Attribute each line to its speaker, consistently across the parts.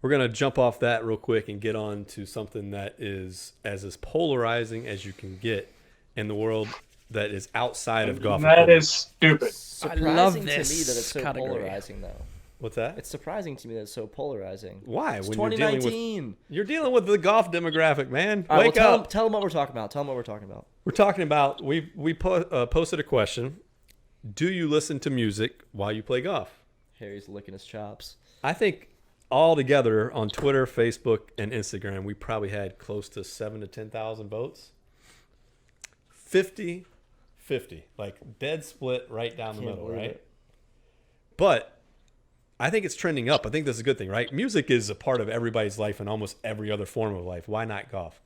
Speaker 1: we're going to jump off that real quick and get on to something that is as polarizing as you can get in the world that is outside of golf.
Speaker 2: That is stupid.
Speaker 3: Surprising
Speaker 4: love
Speaker 3: to me that
Speaker 4: this
Speaker 3: it's so
Speaker 4: category.
Speaker 3: polarizing, though.
Speaker 1: What's that?
Speaker 3: It's surprising to me that it's so polarizing.
Speaker 1: Why?
Speaker 3: It's
Speaker 1: When
Speaker 3: 2019.
Speaker 1: you're dealing with the golf demographic, man.
Speaker 3: All right,
Speaker 1: Wake
Speaker 3: well,
Speaker 1: up.
Speaker 3: tell them what we're talking about. Tell them what we're talking about.
Speaker 1: We're talking about posted a question. Do you listen to music while you play golf?
Speaker 3: Harry's licking his chops.
Speaker 1: I think all together on Twitter, Facebook, and Instagram, we probably had close to 7,000 to 10,000 votes. 50-50, like dead split right down the middle, right?
Speaker 3: It.
Speaker 1: But I think it's trending up. I think this is a good thing, right? Music is a part of everybody's life and almost every other form of life. Why not golf?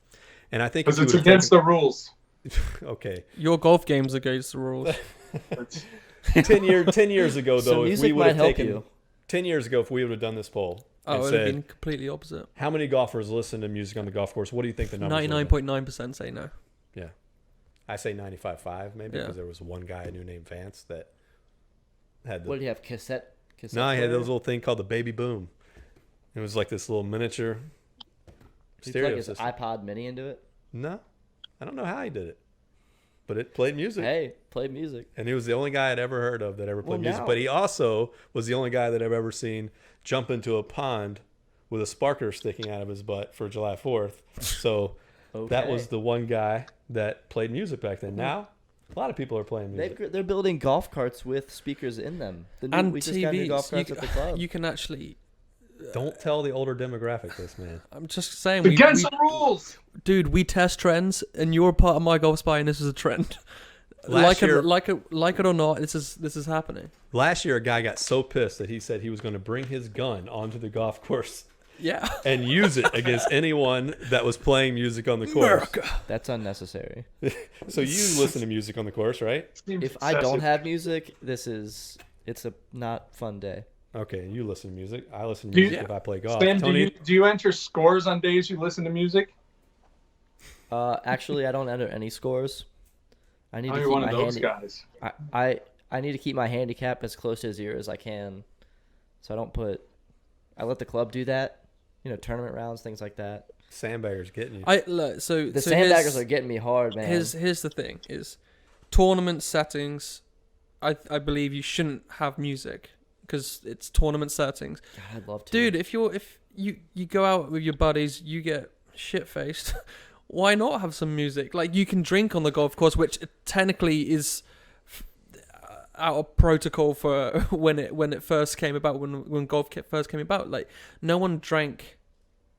Speaker 1: And I think
Speaker 2: Because it's against the rules.
Speaker 1: Okay.
Speaker 4: Your golf game's against the rules.
Speaker 1: 10 years ago, though,
Speaker 3: So
Speaker 1: if
Speaker 3: music
Speaker 1: we would
Speaker 3: might
Speaker 1: have
Speaker 3: help
Speaker 1: taken
Speaker 3: you.
Speaker 1: 10 years ago, if we would have done this poll
Speaker 4: Oh,
Speaker 1: and
Speaker 4: it would have
Speaker 1: said,
Speaker 4: been completely opposite.
Speaker 1: how many golfers listen to music on the golf course? What do you think the number would have been?
Speaker 4: 99.9% say no.
Speaker 1: Yeah. I say 95.5 maybe
Speaker 4: Yeah.
Speaker 1: because there was one guy I knew named Vance that had
Speaker 3: What do
Speaker 1: the...
Speaker 3: you have? Cassette
Speaker 1: No, he had
Speaker 3: player?
Speaker 1: this little thing called the Baby Boom. It was like this little miniature
Speaker 3: Did he
Speaker 1: stereo
Speaker 3: plug his
Speaker 1: system.
Speaker 3: iPod Mini into it?
Speaker 1: No. I don't know how he did it. But it played music.
Speaker 3: Hey, play music.
Speaker 1: And he was the only guy I'd ever heard of that ever played
Speaker 3: Well,
Speaker 1: music.
Speaker 3: now-
Speaker 1: But he also was the only guy that I've ever seen jump into a pond with a sparkler sticking out of his butt for July 4th. So that was the one guy that played music back then. Now, a lot of people are playing music.
Speaker 3: They're building golf carts with speakers in them.
Speaker 4: And
Speaker 3: We just got new golf
Speaker 4: TVs.
Speaker 3: carts at the club.
Speaker 4: You can actually...
Speaker 1: Don't tell the older demographic this, man.
Speaker 4: I'm just saying...
Speaker 2: Against the rules.
Speaker 4: Dude, we test trends, and you're part of my golf spy, and this is a trend.
Speaker 1: Last year-
Speaker 4: like it or not, this is happening.
Speaker 1: Last year, a guy got so pissed that he said he was going to bring his gun onto the golf course
Speaker 4: Yeah.
Speaker 1: and use it against anyone that was playing music on the course.
Speaker 3: That's unnecessary.
Speaker 1: So you listen to music on the course, right?
Speaker 2: Seems
Speaker 3: If I don't
Speaker 2: excessive.
Speaker 3: have music, it's a not fun day.
Speaker 1: Okay, you listen to music. I listen to
Speaker 2: Do you-
Speaker 1: music if I play golf.
Speaker 2: Sam,
Speaker 1: Tony,
Speaker 2: do you enter scores on days you listen to music?
Speaker 3: Actually, I don't enter any scores. I need
Speaker 2: Oh,
Speaker 3: to
Speaker 2: you're
Speaker 3: keep
Speaker 2: one
Speaker 3: my
Speaker 2: of those guys.
Speaker 3: I need to keep my handicap as close to 0 as I can, so I let the club do that. Tournament rounds, things like that.
Speaker 1: sandbaggers getting you.
Speaker 3: The sandbaggers are getting me hard, man.
Speaker 4: Here's the thing: is tournament settings. I believe you shouldn't have music because it's tournament settings.
Speaker 3: God, I'd love to.
Speaker 4: Dude, if you go out with your buddies, you get shit faced. Why not have some music? Like, you can drink on the golf course, which technically is out of protocol for when it first came about, when golf first came about. Like, no one drank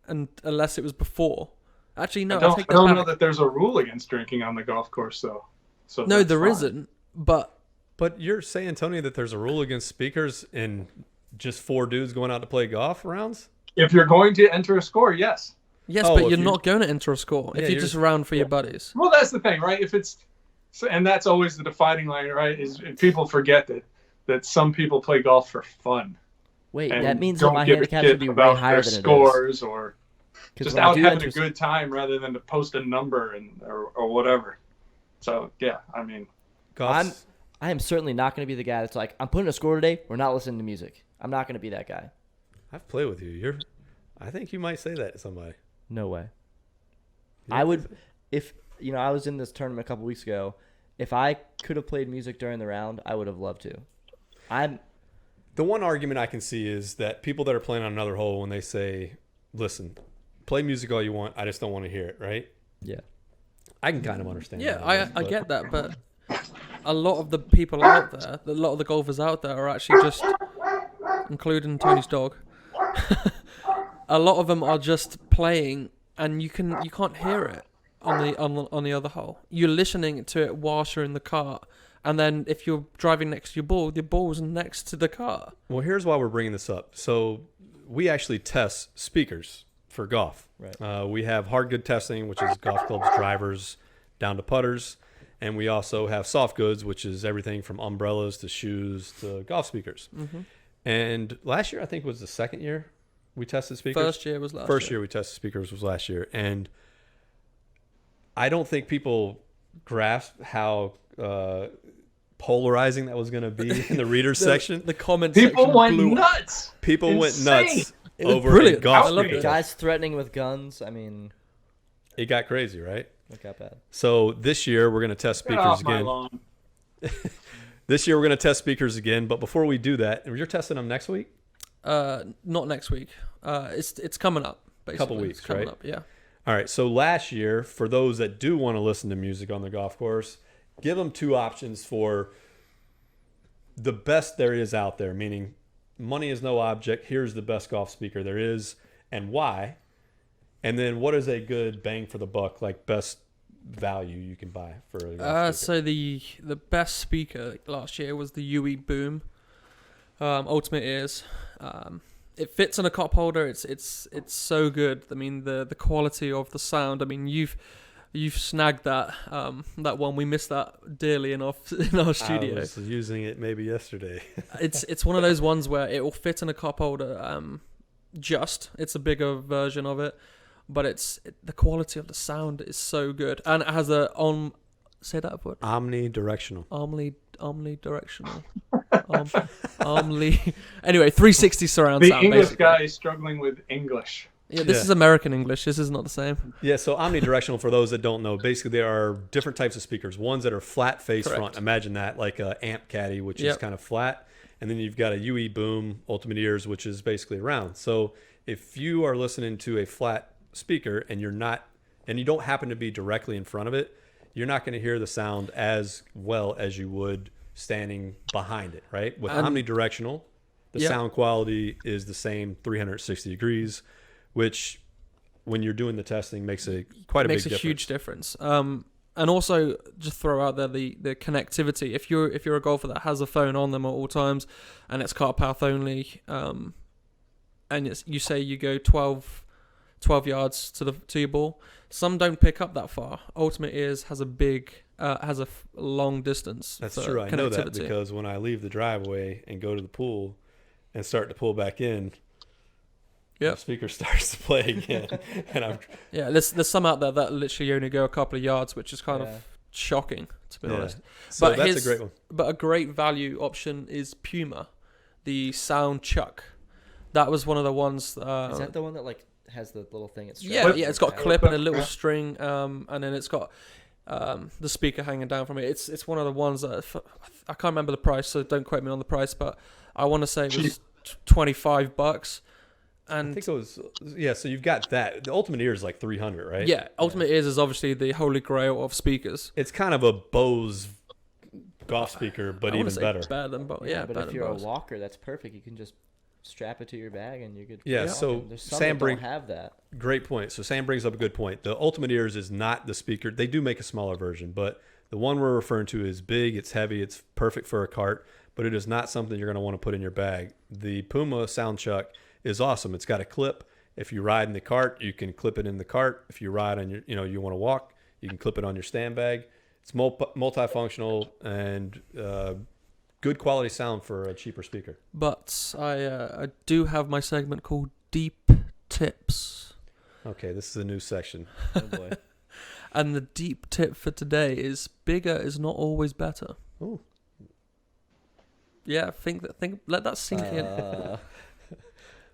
Speaker 4: unless it was before. Actually, no, I take
Speaker 2: I
Speaker 4: that
Speaker 2: don't
Speaker 4: back.
Speaker 2: know that there's a rule against drinking on the golf course, though. So
Speaker 4: No,
Speaker 2: that's
Speaker 4: there
Speaker 2: fine.
Speaker 4: not. But
Speaker 1: But you're saying, Tony, that there's a rule against speakers and just 4 dudes going out to play golf rounds?
Speaker 2: If you're going to enter a score, yes.
Speaker 4: yes,
Speaker 1: Oh,
Speaker 4: but
Speaker 1: if
Speaker 4: you're
Speaker 1: you-
Speaker 4: not going to enter a score
Speaker 1: Yeah,
Speaker 4: if you're
Speaker 1: you're
Speaker 4: just
Speaker 1: just-
Speaker 4: around for your buddies.
Speaker 2: Well, that's the thing, right? And that's always the defining line, right? Is people forget that some people play golf for fun.
Speaker 3: Wait,
Speaker 2: And
Speaker 3: that means that
Speaker 2: don't
Speaker 3: my
Speaker 2: give a
Speaker 3: handicap
Speaker 2: shit
Speaker 3: should be way
Speaker 2: about
Speaker 3: higher
Speaker 2: their
Speaker 3: than it is.
Speaker 2: scores or
Speaker 3: 'Cause
Speaker 2: just
Speaker 3: when I
Speaker 2: out
Speaker 3: do
Speaker 2: having
Speaker 3: enter-
Speaker 2: a good time rather than to post a number or whatever. So yeah, I mean,
Speaker 1: Golf's,
Speaker 3: I am certainly not going to be the guy that's like, I'm putting a score today. We're not listening to music. I'm not going to be that guy.
Speaker 1: I've played with you. I think you might say that to somebody.
Speaker 3: No way.
Speaker 1: Yeah.
Speaker 3: I would, if I was in this tournament a couple weeks ago. If I could have played music during the round, I would have loved to.
Speaker 1: The one argument I can see is that people that are playing on another hole, when they say, listen, play music all you want, I just don't want to hear it, right?
Speaker 3: Yeah.
Speaker 1: I can kind of understand
Speaker 4: Yeah,
Speaker 1: that.
Speaker 4: I get that, but a lot of the people out there, a lot of the golfers out there are actually just, including Tony's dog, a lot of them are just playing, and you can't hear it on the other hole. You're listening to it whilst you're in the cart, and then if you're driving next to your ball's next to the cart.
Speaker 1: Well, here's why we're bringing this up. So we actually test speakers for golf.
Speaker 3: Right.
Speaker 1: We have hard good testing, which is golf clubs, drivers, down to putters. And we also have soft goods, which is everything from umbrellas to shoes to golf speakers.
Speaker 4: Mm-hmm.
Speaker 1: And last year, I think, was the second year we tested speakers.
Speaker 4: First year was last
Speaker 1: First
Speaker 4: year.
Speaker 1: year we tested speakers was last year. And I don't think people grasp how polarizing that was going to be in the readers section.
Speaker 4: The comment
Speaker 2: people
Speaker 4: section
Speaker 2: went
Speaker 4: blew up.
Speaker 2: nuts.
Speaker 1: People went
Speaker 2: Insane.
Speaker 1: nuts. over
Speaker 4: brilliant.
Speaker 1: a golf
Speaker 4: I love
Speaker 1: speaker.
Speaker 4: it.
Speaker 3: Guys threatening with guns. I mean,
Speaker 1: It got crazy, right?
Speaker 3: look how bad.
Speaker 1: So this year we're going to test
Speaker 2: Get
Speaker 1: speakers
Speaker 2: off my
Speaker 1: again.
Speaker 2: lawn.
Speaker 1: This year we're going to test speakers again, but before we do that, you're testing them next week?
Speaker 4: Not next week. It's coming up. Basically.
Speaker 1: Couple weeks,
Speaker 4: it's coming
Speaker 1: right?
Speaker 4: Up, yeah.
Speaker 1: All right, so last year, for those that do want to listen to music on the golf course, give them two options for the best there is out there, meaning money is no object. Here's the best golf speaker there is and why. And then what is a good bang for the buck, like best value you can buy for a golf speaker?
Speaker 4: So the best speaker last year was the UE Boom Ultimate Ears. It fits in a cup holder. It's so good. I mean the quality of the sound. I mean you've snagged that one. We missed that dearly in our studio.
Speaker 1: I was using it maybe yesterday.
Speaker 4: It's one of those ones where it will fit in a cup holder. It's a bigger version of it, but the quality of the sound is so good, and it has say that word.
Speaker 1: Omnidirectional.
Speaker 4: Omnidirectional. Anyway, 360 surround
Speaker 2: The
Speaker 4: sound.
Speaker 2: English
Speaker 4: basically.
Speaker 2: guy is struggling with English.
Speaker 4: Yeah, this
Speaker 1: Yeah.
Speaker 4: is American English. This is not the same.
Speaker 1: Yeah, so omnidirectional, for those that don't know, basically there are different types of speakers. Ones that are flat face
Speaker 4: Correct.
Speaker 1: front. Imagine that, like a amp caddy, which is
Speaker 4: Yep.
Speaker 1: kind of flat. And then you've got a UE Boom Ultimate Ears, which is basically round. So if you are listening to a flat speaker and you don't happen to be directly in front of it, you're not going to hear the sound as well as you would standing behind it, right? With omnidirectional, the
Speaker 4: Yep.
Speaker 1: sound quality is the same 360 degrees, which when you're doing the testing makes quite a big
Speaker 4: Makes
Speaker 1: difference.
Speaker 4: a huge difference. And also just throw out there the connectivity. If you're a golfer that has a phone on them at all times, and it's car path only, and you say you go 12 yards to your ball, some don't pick up that far. Ultimate Ears has a long distance.
Speaker 1: That's
Speaker 4: for
Speaker 1: true. I know that
Speaker 4: connectivity.
Speaker 1: because when I leave the driveway and go to the pool and start to pull back in,
Speaker 4: Yep.
Speaker 1: the speaker starts to play again. And
Speaker 4: Yeah, there's some out there that literally only go a couple of yards, which is kind of shocking, to be honest.
Speaker 1: So
Speaker 4: But
Speaker 1: that's a great one.
Speaker 4: But a great value option is Puma, the Sound Chuck. That was one of the ones.
Speaker 3: Is that the one that like has the little thing? It's
Speaker 4: Yeah, it's got a clip and a little string, and then it's got the speaker hanging down from it. It's one of the ones that I can't remember the price, so don't quote me on the price, but I want to say it was $25. And
Speaker 1: I think it was, so you've got that. The Ultimate Ear is like 300, right?
Speaker 4: yeah, Ultimate Ears is obviously the holy grail of speakers.
Speaker 1: It's kind of a Bose golf speaker, but
Speaker 4: I wanna
Speaker 1: even
Speaker 4: say
Speaker 1: better.
Speaker 4: Better than Bose. Yeah,
Speaker 3: but
Speaker 4: better
Speaker 3: if
Speaker 4: than
Speaker 3: you're
Speaker 4: Bose.
Speaker 3: a walker, that's perfect. You can just strap it to your bag and you could.
Speaker 1: Yeah,
Speaker 3: walk
Speaker 1: so
Speaker 3: in. There's some
Speaker 1: Sam
Speaker 3: that don't
Speaker 1: bring-
Speaker 3: have that.
Speaker 1: Great point. So Sam brings up a good point. The Ultimate Ears is not the speaker. They do make a smaller version, but the one we're referring to is big, it's heavy, it's perfect for a cart, but it is not something you're going to want to put in your bag. The Puma Sound Chuck is awesome. It's got a clip. If you ride in the cart, you can clip it in the cart. If you ride on you want to walk, you can clip it on your stand bag. It's multifunctional and good quality sound for a cheaper speaker.
Speaker 4: But I do have my segment called Deep Tips.
Speaker 1: Okay, this is a new section.
Speaker 3: Oh boy.
Speaker 4: And the deep tip for today is bigger is not always better.
Speaker 1: Ooh.
Speaker 4: Yeah, let that sink in.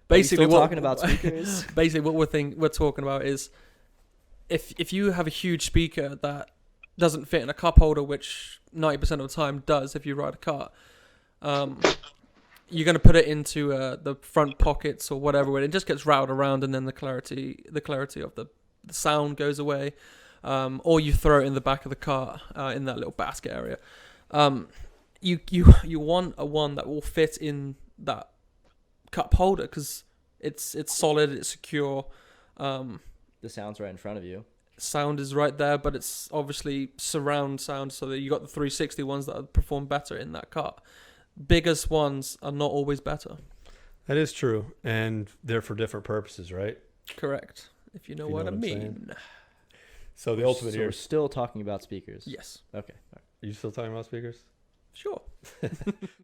Speaker 3: Basically,
Speaker 4: what-
Speaker 3: talking about speakers.
Speaker 4: Basically, what we're talking about is if you have a huge speaker that doesn't fit in a cup holder, which 90% of the time does if you ride a cart, you're going to put it into the front pockets or whatever, where it just gets rattled around, and then the clarity of the sound goes away, or you throw it in the back of the cart in that little basket area. You want a one that will fit in that cup holder because it's solid, it's secure.
Speaker 3: The sound's right in front of you.
Speaker 4: Sound is right there, but it's obviously surround sound, so that you got the 360 ones that perform better in that cart. Biggest ones are not always better.
Speaker 1: That is true, and they're for different purposes, right?
Speaker 4: Correct. If you know
Speaker 1: If you
Speaker 4: what
Speaker 1: know
Speaker 4: I
Speaker 1: what I'm saying.
Speaker 4: mean.
Speaker 1: So the Ultimate
Speaker 3: So we're
Speaker 1: Ears.
Speaker 3: still talking about speakers.
Speaker 4: Yes.
Speaker 3: Okay.
Speaker 1: Are you still talking about speakers?
Speaker 4: Sure.